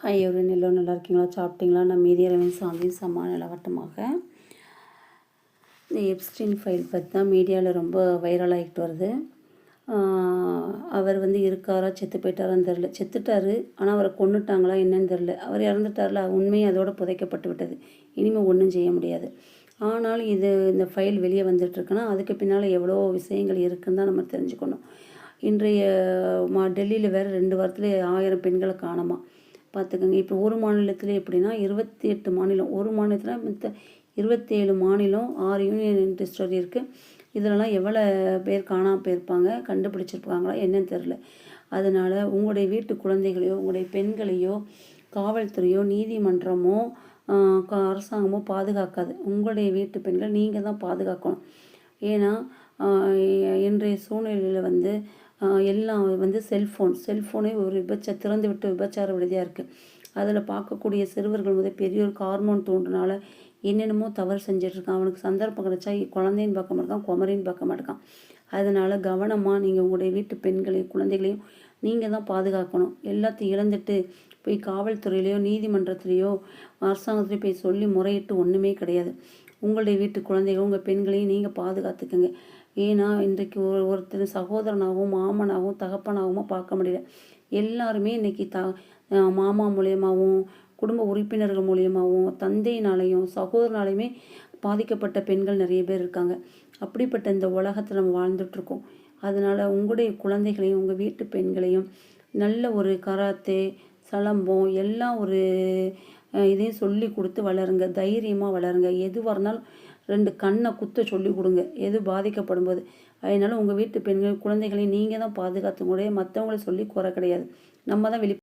Hi எவ்வளோ எல்லோரும் நல்லா இருக்கீங்களா? சாப்பிட்டீங்களா? நான் மீடியாவின் சாந்தியும் சமான நிலவட்டமாக இந்த எப்ஸ்டீன் ஃபைல் பற்றி தான் மீடியாவில் ரொம்ப வைரல் ஆகிட்டு வருது. அவர் இருக்காரா செத்து போயிட்டாரான்னு தெரில. செத்துட்டார், ஆனால் அவரை கொன்னுட்டாங்களா என்னன்னு தெரில. அவர் இறந்துட்டார்ல, உண்மையை அதோடு புதைக்கப்பட்டு விட்டது. இனிமேல் ஒன்றும் செய்ய முடியாது. ஆனால் இந்த ஃபைல் வெளியே வந்துட்டுருக்குன்னா அதுக்கு பின்னால் எவ்வளோ விஷயங்கள் இருக்குன்னு தான் நம்ம தெரிஞ்சுக்கணும். இன்றைய டெல்லியில் வேறு 2 வாரத்தில் 1000 பெண்களை காணோமா பார்த்துக்கோங்க. இப்போ ஒரு மாநிலத்தில் எப்படின்னா 28 மாநிலம், ஒரு மாநிலத்தில் மற்ற 27 மாநிலம், 6 யூனியன் டெரிட்டரி இருக்குது. இதிலலாம் எவ்வளோ பேர் காணாமல் போயிருப்பாங்க, கண்டுபிடிச்சிருப்பாங்களா என்னன்னு தெரில. அதனால் உங்களுடைய வீட்டு குழந்தைகளையோ உங்களுடைய பெண்களையோ காவல்துறையோ நீதிமன்றமோ அரசாங்கமோ பாதுகாக்காது. உங்களுடைய வீட்டு பெண்களை நீங்கள் தான் பாதுகாக்கணும். ஏன்னா இன்றைய சூழ்நிலையில் எல்லாம் செல்ஃபோனே ஒரு திறந்து விட்டு விபச்சார விடுதியாக இருக்குது. அதில் பார்க்கக்கூடிய சிறுவர்கள் பெரியோருக்கு ஹார்மோன் தூண்டுனால என்னென்னமோ தவறு செஞ்சிட்ருக்கான். அவனுக்கு சந்தர்ப்பம் கிடைச்சா குழந்தைன்னு பார்க்க மாட்டான், குமரின்னு பார்க்க மாட்டான். அதனால் கவனமாக நீங்கள் உங்களுடைய வீட்டு பெண்களையும் குழந்தைகளையும் நீங்கள் தான் பாதுகாக்கணும். எல்லாத்தையும் இழந்துட்டு போய் காவல்துறையிலையோ நீதிமன்றத்துலேயோ அரசாங்கத்துலேயோ போய் சொல்லி முறையிட்டு ஒன்றுமே கிடையாது. உங்களுடைய வீட்டு குழந்தைகள் உங்கள் பெண்களையும் நீங்கள் பாதுகாத்துக்குங்க. ஏன்னா இன்றைக்கு ஒருத்தர் சகோதரனாகவும் மாமனாகவும் தகப்பனாகவும் பார்க்க முடியல. எல்லாருமே இன்றைக்கி மாமா மூலியமாகவும் குடும்ப உறுப்பினர்கள் மூலியமாகவும் தந்தையினாலையும் சகோதரனாலையுமே பாதிக்கப்பட்ட பெண்கள் நிறைய பேர் இருக்காங்க. அப்படிப்பட்ட இந்த உலகத்தில் நம்ம வாழ்ந்துட்டுருக்கோம். அதனால் உங்களுடைய குழந்தைகளையும் உங்கள் வீட்டு பெண்களையும் நல்ல ஒரு கராத்தே சலம்பம் எல்லாம் ஒரு இதையும் சொல்லி கொடுத்து வளருங்க. தைரியமாக வளருங்க. எதுவாக இருந்தாலும் 2 கண்ணை குத்த சொல்லி கொடுங்க எது பாதிக்கப்படும் போது. அதனால் உங்கள் வீட்டு பெண்கள் குழந்தைகளையும் நீங்கள் தான் பாதுகாத்து கூட மற்றவங்கள சொல்லி குறை கிடையாது. நம்ம தான்